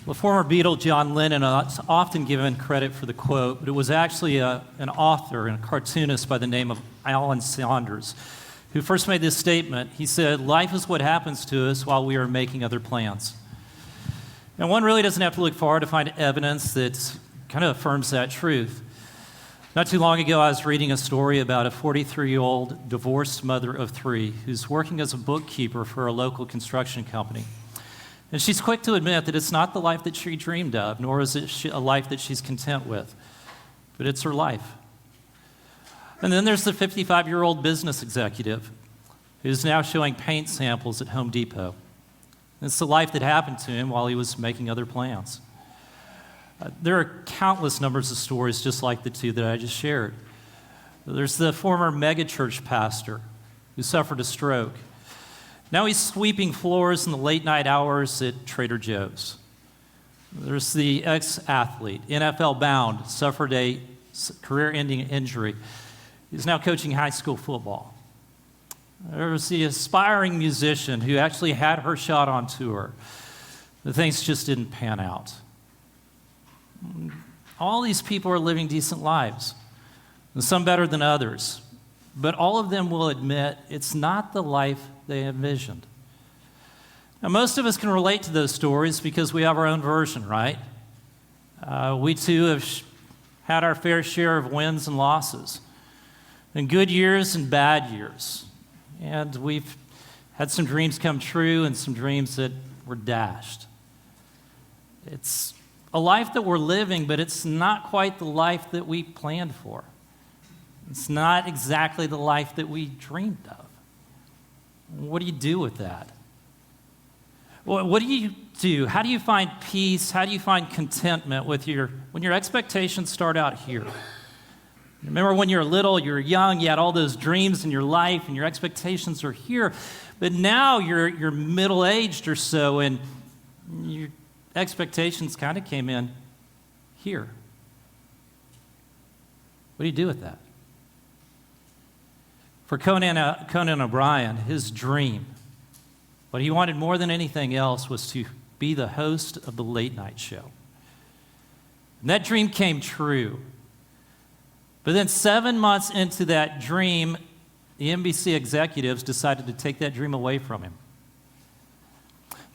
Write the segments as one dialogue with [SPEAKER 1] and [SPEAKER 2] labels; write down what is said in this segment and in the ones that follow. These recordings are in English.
[SPEAKER 1] The former Beatle John Lennon is often given credit for the quote, but it was actually an author and a cartoonist by the name of Alan Saunders who first made this statement. He said, "Life is what happens to us while we are making other plans." And one really doesn't have to look far to find evidence that kind of affirms that truth. Not too long ago, I was reading a story about a 43-year-old divorced mother of three who's working as a bookkeeper for a local construction company. And she's quick to admit that it's not the life that she dreamed of, nor is it a life that she's content with, but it's her life. And then there's the 55-year-old business executive who's now showing paint samples at Home Depot. It's the life that happened to him while he was making other plans. There are countless numbers of stories just like the two that I just shared. There's the former megachurch pastor who suffered a stroke. Now he's sweeping floors in the late night hours at Trader Joe's. There's the ex-athlete, NFL bound, suffered a career-ending injury. He's now coaching high school football. There's the aspiring musician who actually had her shot on tour. The things just didn't pan out. All these people are living decent lives, and some better than others. But all of them will admit it's not the life they envisioned. Now, most of us can relate to those stories because we have our own version, right? We too have had our fair share of wins and losses, and good years and bad years. And we've had some dreams come true and some dreams that were dashed. It's a life that we're living, but it's not quite the life that we planned for. It's not exactly the life that we dreamed of. What do you do with that? What do you do? How do you find peace? How do you find contentment when your expectations start out here? Remember when you're little, you're young, you had all those dreams in your life, and your expectations are here. But now you're middle-aged or so, and your expectations kind of came in here. What do you do with that? For Conan O'Brien, his dream, what he wanted more than anything else was to be the host of the late night show. And that dream came true. But then 7 months into that dream, the NBC executives decided to take that dream away from him.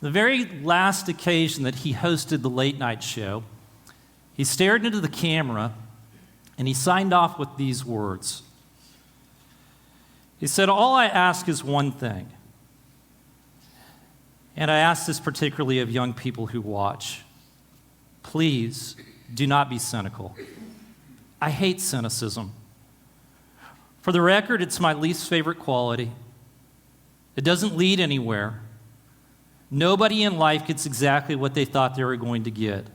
[SPEAKER 1] The very last occasion that he hosted the late night show, he stared into the camera and he signed off with these words. He said, "All I ask is one thing." And I ask this particularly of young people who watch. Please do not be cynical. I hate cynicism. For the record, it's my least favorite quality. It doesn't lead anywhere. Nobody in life gets exactly what they thought they were going to get.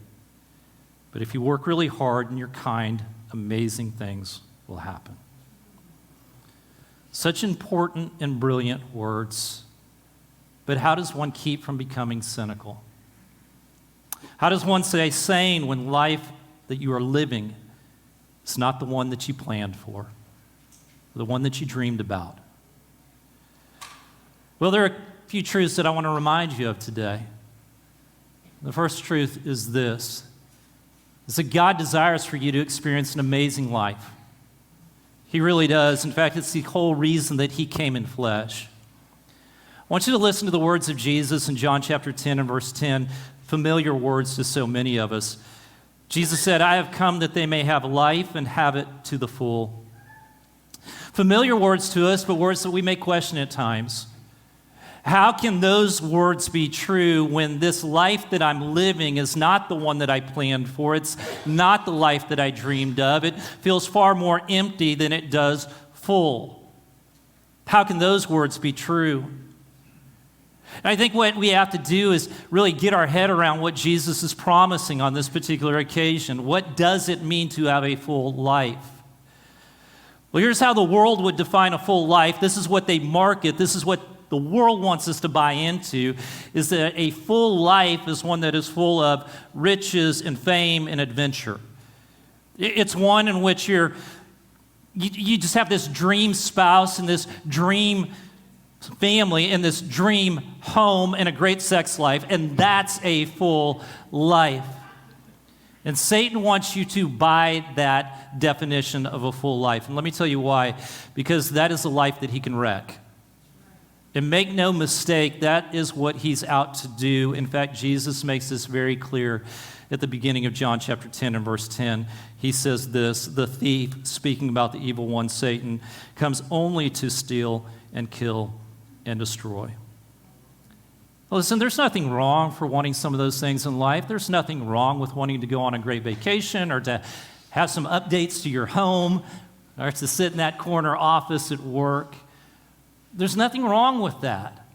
[SPEAKER 1] But if you work really hard and you're kind, amazing things will happen. Such important and brilliant words. But how does one keep from becoming cynical? How does one stay sane when life that you are living is not the one that you planned for, the one that you dreamed about? Well, there are a few truths that I want to remind you of today. The first truth is this, is that God desires for you to experience an amazing life. He really does. In fact, it's the whole reason that he came in flesh. I want you to listen to the words of Jesus in John chapter 10 and verse 10, familiar words to so many of us. Jesus said, "I have come that they may have life and have it to the full." Familiar words to us, but words that we may question at times. How can those words be true when this life that I'm living is not the one that I planned for? It's not the life that I dreamed of. It feels far more empty than it does full. How can those words be true? And I think what we have to do is really get our head around what Jesus is promising on this particular occasion. What does it mean to have a full life? Well, here's how the world would define a full life. This is what they market. This is what the world wants us to buy into, is that a full life is one that is full of riches and fame and adventure. It's one in which you just have this dream spouse and this dream family and this dream home and a great sex life, and that's a full life. And Satan wants you to buy that definition of a full life. And let me tell you why. Because that is a life that he can wreck. And make no mistake, that is what he's out to do. In fact, Jesus makes this very clear at the beginning of John chapter 10 and verse 10. He says this, "The thief," speaking about the evil one, Satan, "comes only to steal and kill and destroy." Listen, there's nothing wrong for wanting some of those things in life. There's nothing wrong with wanting to go on a great vacation or to have some updates to your home or to sit in that corner office at work. There's nothing wrong with that.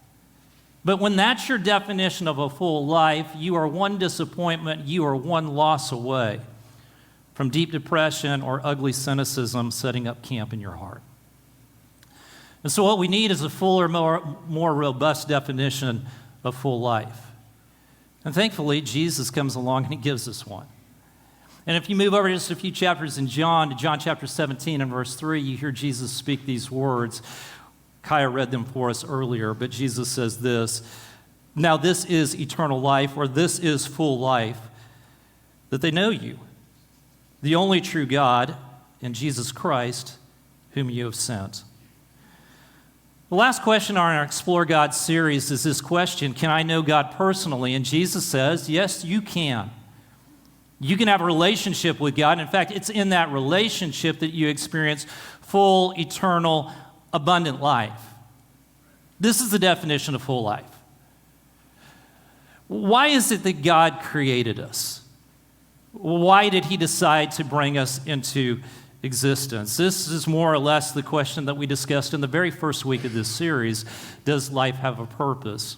[SPEAKER 1] But when that's your definition of a full life, you are one disappointment, you are one loss away from deep depression or ugly cynicism setting up camp in your heart. And so what we need is a fuller, more robust definition of full life. And thankfully, Jesus comes along and he gives us one. And if you move over just a few chapters in John, to John chapter 17 and verse 3, you hear Jesus speak these words. Kaya read them for us earlier, but Jesus says this, "Now this is eternal life," or this is full life, "that they know you, the only true God, and Jesus Christ, whom you have sent." The last question on our Explore God series is this question, can I know God personally? And Jesus says, yes, you can. You can have a relationship with God. In fact, it's in that relationship that you experience full, eternal, abundant life. This is the definition of full life. Why is it that God created us? Why did he decide to bring us into existence? This is more or less the question that we discussed in the very first week of this series. Does life have a purpose?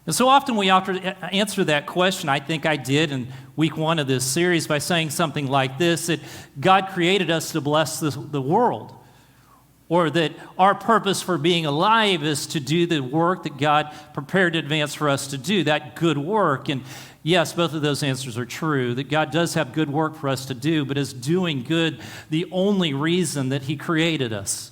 [SPEAKER 1] And so often we answer that question. I think I did in week 1 of this series by saying something like this, that God created us to bless the world, or that our purpose for being alive is to do the work that God prepared in advance for us to do, that good work. And yes, both of those answers are true, that God does have good work for us to do, but is doing good the only reason that he created us?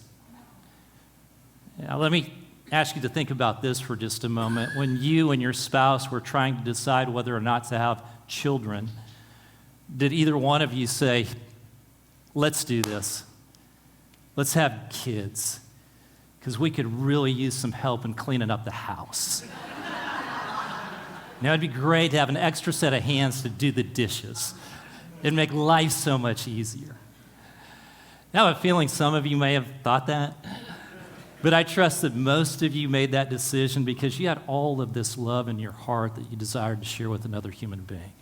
[SPEAKER 1] Now, let me ask you to think about this for just a moment. When you and your spouse were trying to decide whether or not to have children, did either one of you say, let's do this? Let's have kids, because we could really use some help in cleaning up the house. Now, it'd be great to have an extra set of hands to do the dishes. It'd make life so much easier. Now, I have a feeling some of you may have thought that, but I trust that most of you made that decision because you had all of this love in your heart that you desired to share with another human being.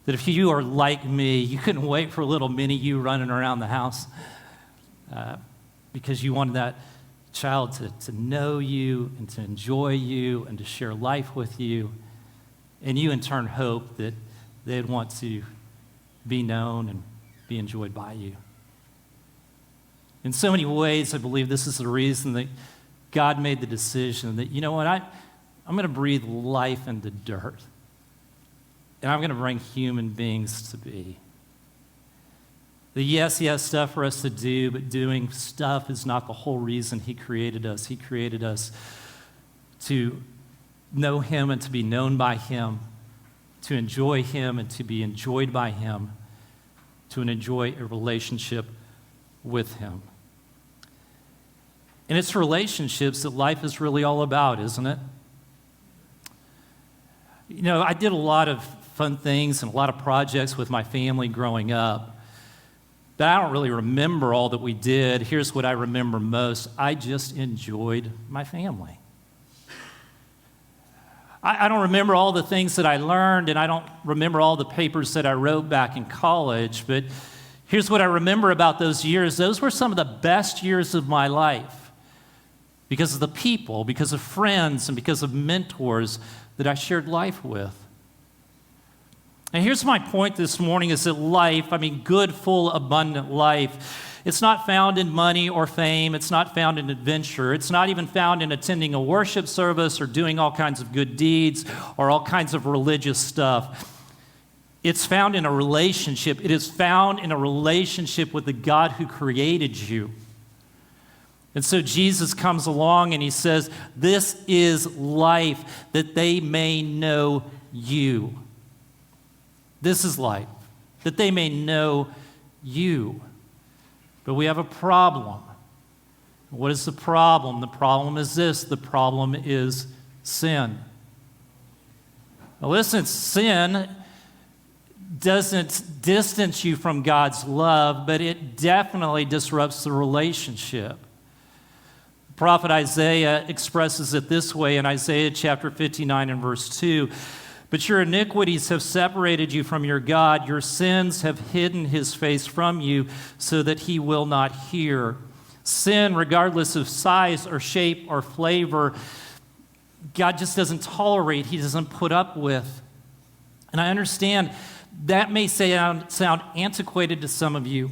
[SPEAKER 1] That if you are like me, you couldn't wait for a little mini you running around the house because you wanted that child to know you and to enjoy you and to share life with you. And you in turn hope that they'd want to be known and be enjoyed by you. In so many ways, I believe this is the reason that God made the decision that, you know what, I'm going to breathe life into dirt. And I'm going to bring human beings to be. That yes, he has stuff for us to do, but doing stuff is not the whole reason he created us. He created us to know him and to be known by him, to enjoy him and to be enjoyed by him, to enjoy a relationship with him. And it's relationships that life is really all about, isn't it? You know, I did a lot of fun things and a lot of projects with my family growing up, but I don't really remember all that we did. Here's what I remember most. I just enjoyed my family. I don't remember all the things that I learned, and I don't remember all the papers that I wrote back in college, but here's what I remember about those years. Those were some of the best years of my life because of the people, because of friends, and because of mentors that I shared life with. And here's my point this morning is that life, good, full, abundant life, it's not found in money or fame. It's not found in adventure. It's not even found in attending a worship service or doing all kinds of good deeds or all kinds of religious stuff. It's found in a relationship. It is found in a relationship with the God who created you. And so Jesus comes along and he says, this is life, that they may know you. This is life, that they may know you. But we have a problem. What is the problem? The problem is this. The problem is sin. Now listen, sin doesn't distance you from God's love, but it definitely disrupts the relationship. The prophet Isaiah expresses it this way in Isaiah chapter 59 and verse 2. But your iniquities have separated you from your God. Your sins have hidden his face from you so that he will not hear. Sin, regardless of size or shape or flavor, God just doesn't tolerate. He doesn't put up with. And I understand that may sound antiquated to some of you.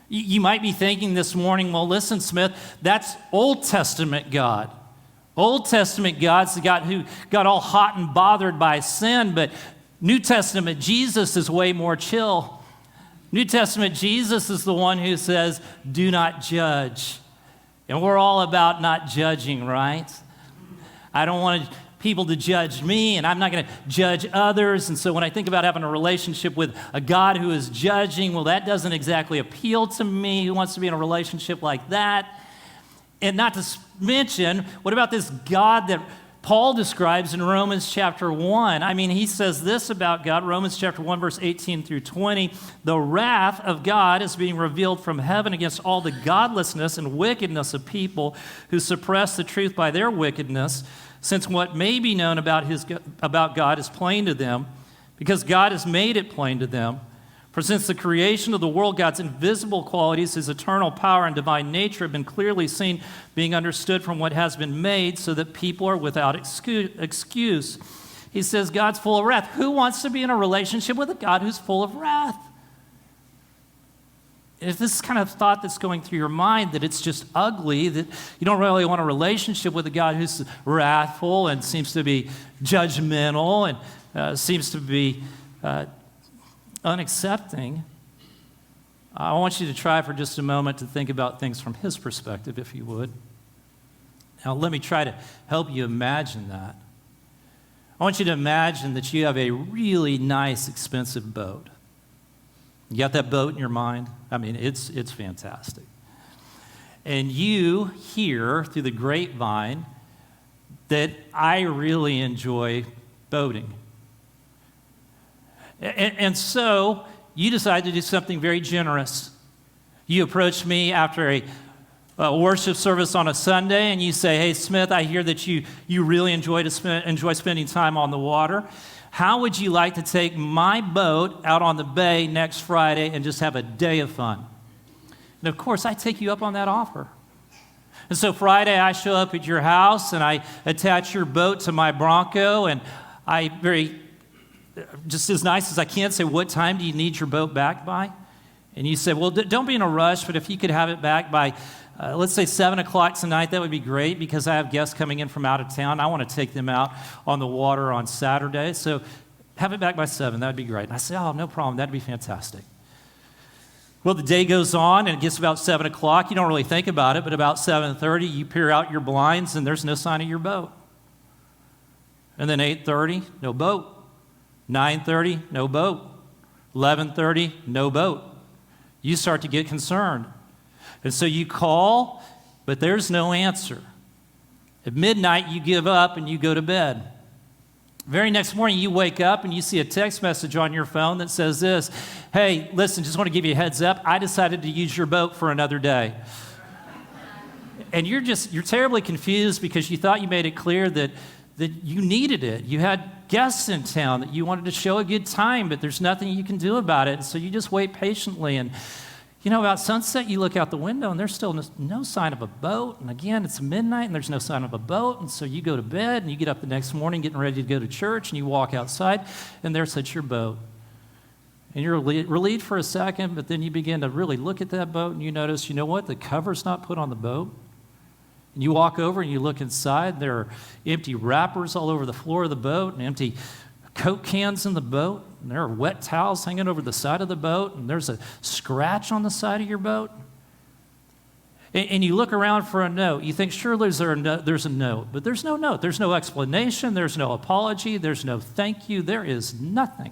[SPEAKER 1] You might be thinking this morning, well, listen, Smith, that's Old Testament God. Old Testament God's the God who got all hot and bothered by sin, but New Testament Jesus is way more chill. New Testament Jesus is the one who says, do not judge. And we're all about not judging, right? I don't want people to judge me, and I'm not going to judge others. And so when I think about having a relationship with a God who is judging, well, that doesn't exactly appeal to me. Who wants to be in a relationship like that? And not to mention, what about this God that Paul describes in Romans chapter 1? I mean, he says this about God, Romans chapter 1, verse 18 through 20. The wrath of God is being revealed from heaven against all the godlessness and wickedness of people who suppress the truth by their wickedness, since what may be known about God is plain to them, because God has made it plain to them. For since the creation of the world, God's invisible qualities, his eternal power and divine nature have been clearly seen, being understood from what has been made, so that people are without excuse. He says God's full of wrath. Who wants to be in a relationship with a God who's full of wrath? If this is kind of thought that's going through your mind, that it's just ugly, that you don't really want a relationship with a God who's wrathful and seems to be judgmental and seems to be unaccepting, I want you to try for just a moment to think about things from his perspective, if you would. Now, let me try to help you imagine that. I want you to imagine that you have a really nice, expensive boat. You got that boat in your mind? I mean, it's fantastic. And you hear through the grapevine that I really enjoy boating. And so you decide to do something very generous. You approach me after a worship service on a Sunday and you say, hey, Smith, I hear that you really enjoy spending time on the water. How would you like to take my boat out on the bay next Friday and just have a day of fun? And of course, I take you up on that offer. And so Friday, I show up at your house and I attach your boat to my Bronco, and I just as nice as I can, say, what time do you need your boat back by? And you say, well, don't be in a rush, but if you could have it back by, let's say 7 o'clock tonight, that would be great, because I have guests coming in from out of town. I want to take them out on the water on Saturday. So have it back by 7. That would be great. And I say, oh, no problem. That'd be fantastic. Well, the day goes on, and it gets about 7 o'clock. You don't really think about it, but about 7:30, you peer out your blinds, and there's no sign of your boat. And then 8:30, no boat. 9:30, no boat. 11:30, no boat. You start to get concerned. And so you call, but there's no answer. At midnight, you give up and you go to bed. Very next morning, you wake up and you see a text message on your phone that says this: hey, listen, just want to give you a heads up. I decided to use your boat for another day. And you're terribly confused because you thought you made it clear that you needed it. You had guests in town that you wanted to show a good time, but there's nothing you can do about it. And so you just wait patiently. And, about sunset, you look out the window and there's still no sign of a boat. And again, it's midnight and there's no sign of a boat. And so you go to bed and you get up the next morning getting ready to go to church, and you walk outside and there sits your boat. And you're relieved for a second, but then you begin to really look at that boat and you notice, you know what? The cover's not put on the boat. And you walk over and you look inside. There are empty wrappers all over the floor of the boat and empty Coke cans in the boat. And there are wet towels hanging over the side of the boat. And there's a scratch on the side of your boat. And you look around for a note. You think, surely there's a note. But there's no note. There's no explanation. There's no apology. There's no thank you. There is nothing.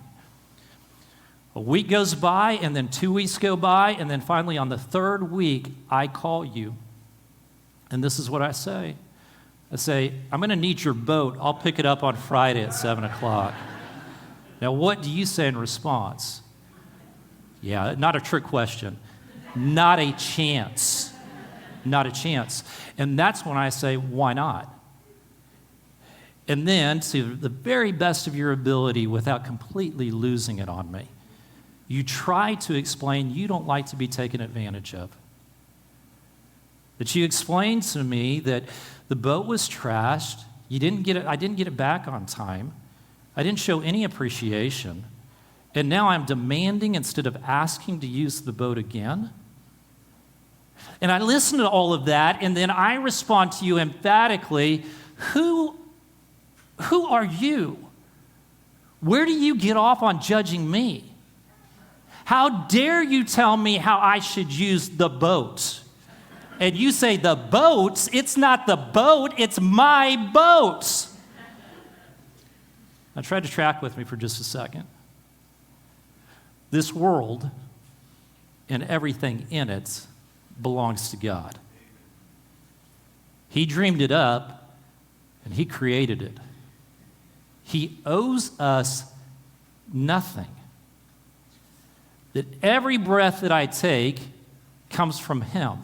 [SPEAKER 1] A week goes by, and then 2 weeks go by, and then finally on the third week, I call you. And this is what I say. I say, I'm going to need your boat. I'll pick it up on Friday at 7 o'clock. Now, what do you say in response? Yeah, not a trick question. Not a chance. Not a chance. And that's when I say, why not? And then, to the very best of your ability, without completely losing it on me, you try to explain you don't like to be taken advantage of. That you explained to me that the boat was trashed, I didn't get it back on time, I didn't show any appreciation, and now I'm demanding instead of asking to use the boat again. And I listen to all of that, and then I respond to you emphatically, who are you? Where do you get off on judging me? How dare you tell me how I should use the boat? And you say, the boat? It's not the boat, it's my boat. Now try to track with me for just a second. This world and everything in it belongs to God. He dreamed it up, and He created it. He owes us nothing. That every breath that I take comes from Him.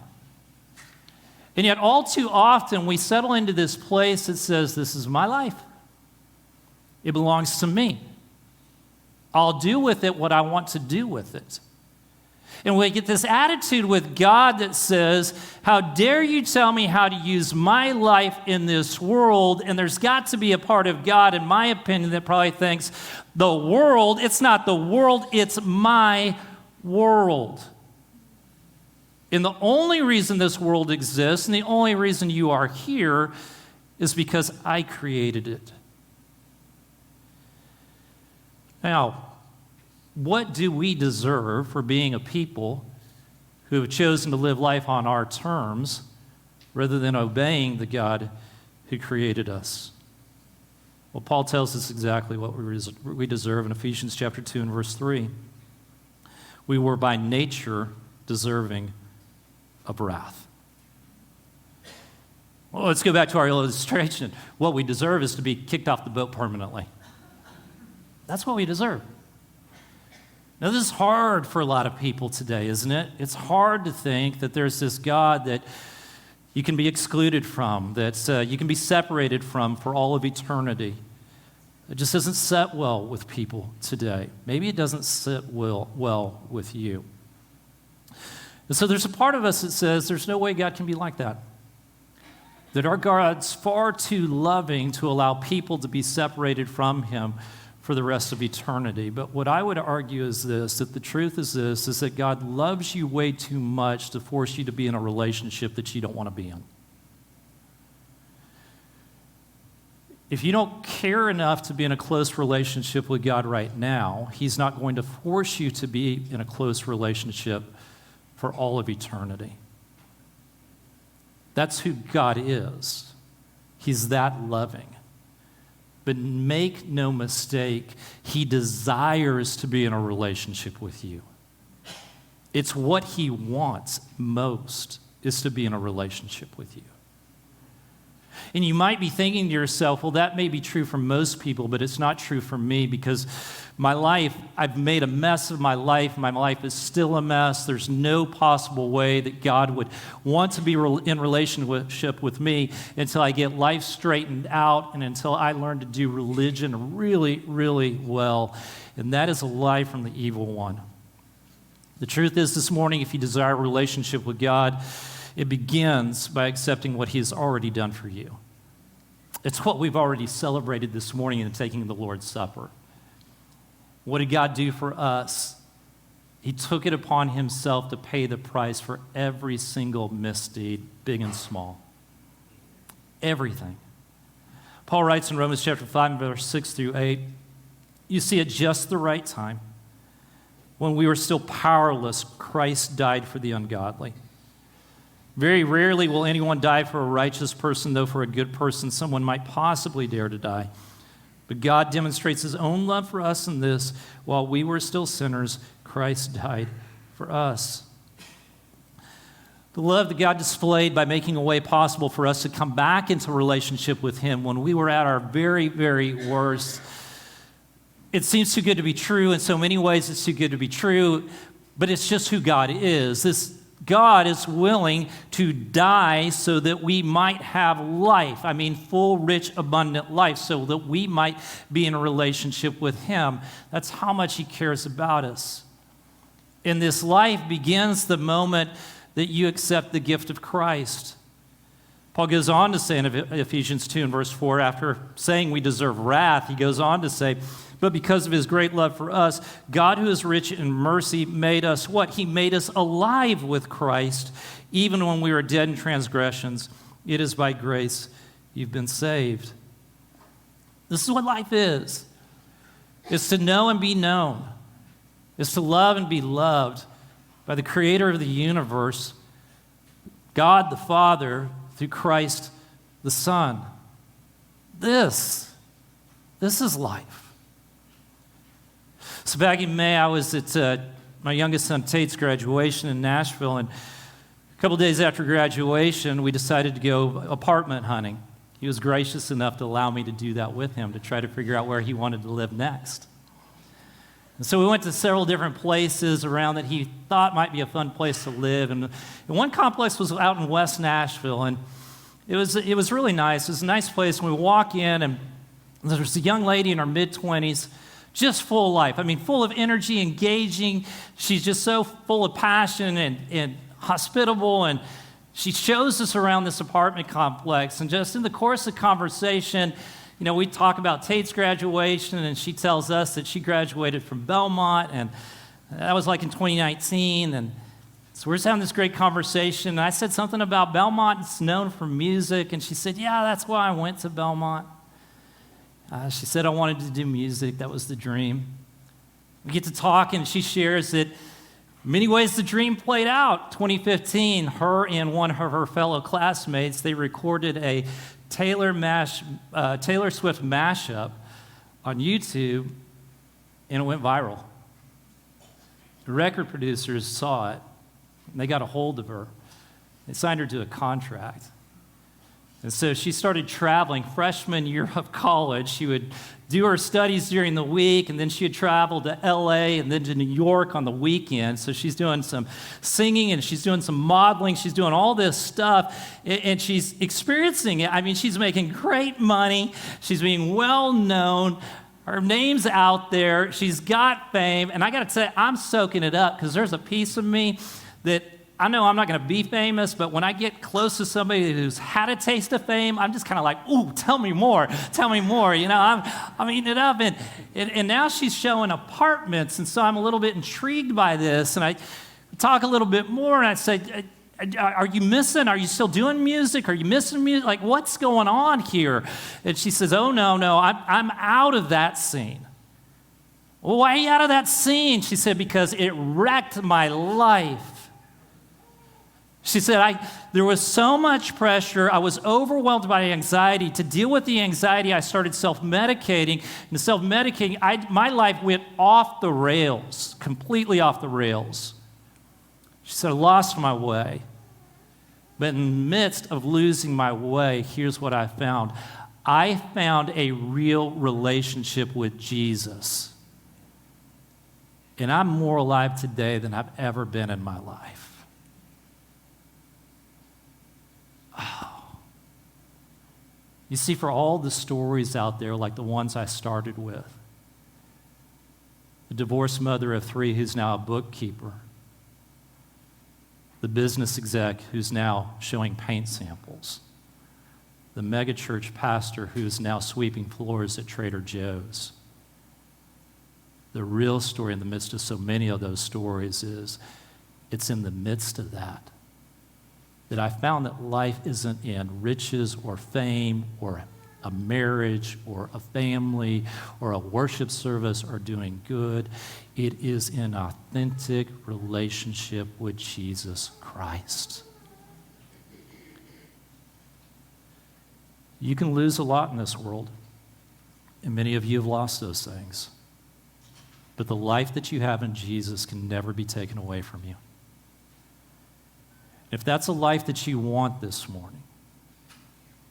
[SPEAKER 1] And yet all too often we settle into this place that says, this is my life. It belongs to me. I'll do with it what I want to do with it. And we get this attitude with God that says, how dare you tell me how to use my life in this world? And there's got to be a part of God, in my opinion, that probably thinks, the world, it's not the world, it's my world. And the only reason this world exists, and the only reason you are here, is because I created it. Now, what do we deserve for being a people who have chosen to live life on our terms rather than obeying the God who created us? Well, Paul tells us exactly what we deserve in Ephesians chapter 2 and verse 3. We were by nature deserving of wrath. Well, let's go back to our illustration. What we deserve is to be kicked off the boat permanently. That's what we deserve. Now, this is hard for a lot of people today, isn't it? It's hard to think that there's this God that you can be excluded from, that you can be separated from for all of eternity. It just doesn't sit well with people today. Maybe it doesn't sit well with you. And so there's a part of us that says there's no way God can be like that. That our God's far too loving to allow people to be separated from Him for the rest of eternity. But what I would argue is this, that the truth is this, is that God loves you way too much to force you to be in a relationship that you don't want to be in. If you don't care enough to be in a close relationship with God right now, He's not going to force you to be in a close relationship for all of eternity. That's who God is. He's that loving. But make no mistake, He desires to be in a relationship with you. It's what He wants most, is to be in a relationship with you. And you might be thinking to yourself, well, that may be true for most people, but it's not true for me because my life, I've made a mess of my life. My life is still a mess. There's no possible way that God would want to be in relationship with me until I get life straightened out and until I learn to do religion really, really well. And that is a lie from the evil one. The truth is this morning, if you desire a relationship with God, it begins by accepting what He has already done for you. It's what we've already celebrated this morning in taking the Lord's Supper. What did God do for us? He took it upon Himself to pay the price for every single misdeed, big and small. Everything. Paul writes in Romans chapter 5, verse 6 through 8, you see, at just the right time, when we were still powerless, Christ died for the ungodly. Very rarely will anyone die for a righteous person, though for a good person someone might possibly dare to die. But God demonstrates his own love for us in this: while we were still sinners, Christ died for us. The love that God displayed by making a way possible for us to come back into relationship with him when we were at our very, very worst. It seems too good to be true. In so many ways, it's too good to be true, but it's just who God is. This God is willing to die so that we might have life. I mean, full, rich, abundant life, so that we might be in a relationship with him. That's how much he cares about us. And this life begins the moment that you accept the gift of Christ. Paul goes on to say in Ephesians 2 and verse 4, after saying we deserve wrath, he goes on to say, but because of his great love for us, God, who is rich in mercy, made us what? He made us alive with Christ, even when we were dead in transgressions. It is by grace you've been saved. This is what life is. It's to know and be known. It's to love and be loved by the creator of the universe, God the Father, through Christ the Son. This is life. So back in May, I was at my youngest son Tate's graduation in Nashville, and a couple days after graduation, we decided to go apartment hunting. He was gracious enough to allow me to do that with him, to try to figure out where he wanted to live next. And so we went to several different places around that he thought might be a fun place to live. And one complex was out in West Nashville, and it was really nice. It was a nice place. And we walk in, and there's a young lady in her mid-20s, just full of life. I mean, full of energy, engaging. She's just so full of passion and hospitable, and she shows us around this apartment complex. And just in the course of conversation, you know, we talk about Tate's graduation, and she tells us that she graduated from Belmont, and that was like in 2019. And so we're just having this great conversation, and I said something about Belmont. It's known for music, and she said, yeah, that's why I went to Belmont. She said I wanted to do music. That was the dream. We get to talk, and she shares that in many ways the dream played out. 2015, her and one of her fellow classmates, they recorded a Taylor Swift mashup on YouTube, and it went viral. The record producers saw it, and they got a hold of her. They signed her to a contract. And so she started traveling. Freshman year of college, she would do her studies during the week, and then she would travel to LA and then to New York on the weekend. So she's doing some singing, and she's doing some modeling. She's doing all this stuff, and she's experiencing it. I mean, she's making great money. She's being well known. Her name's out there. She's got fame. And I got to say, I'm soaking it up, because there's a piece of me that I know I'm not going to be famous, but when I get close to somebody who's had a taste of fame, I'm just kind of like, ooh, tell me more. You know, I'm eating it up. And now she's showing apartments, and so I'm a little bit intrigued by this. And I talk a little bit more, and I say, are you still doing music? Are you missing music? Like, what's going on here? And she says, oh, no, I'm out of that scene. Well, why are you out of that scene? She said, because it wrecked my life. She said, there was so much pressure. I was overwhelmed by anxiety. To deal with the anxiety, I started self-medicating. And self-medicating, my life went off the rails, completely off the rails. She said, I lost my way. But in the midst of losing my way, here's what I found. I found a real relationship with Jesus. And I'm more alive today than I've ever been in my life. Oh. You see, for all the stories out there, like the ones I started with, the divorced mother of 3 who's now a bookkeeper, the business exec who's now showing paint samples, the megachurch pastor who's now sweeping floors at Trader Joe's. The real story in the midst of so many of those stories is it's in the midst of that I found that life isn't in riches or fame or a marriage or a family or a worship service or doing good. It is in authentic relationship with Jesus Christ. You can lose a lot in this world, and many of you have lost those things. But the life that you have in Jesus can never be taken away from you. If that's a life that you want this morning,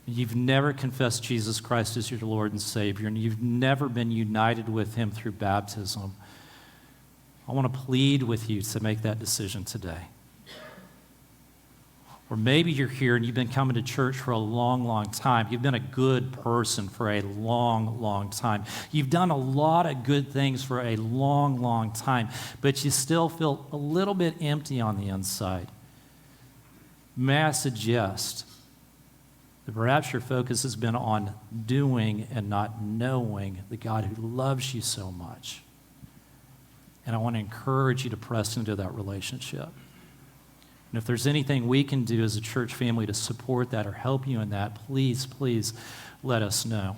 [SPEAKER 1] you've never confessed Jesus Christ as your Lord and Savior, and you've never been united with him through baptism, I want to plead with you to make that decision today. Or maybe you're here and you've been coming to church for a long, long time. You've been a good person for a long, long time. You've done a lot of good things for a long, long time, but you still feel a little bit empty on the inside. May I suggest that perhaps your focus has been on doing and not knowing the God who loves you so much. And I want to encourage you to press into that relationship. And if there's anything we can do as a church family to support that or help you in that, please, please let us know.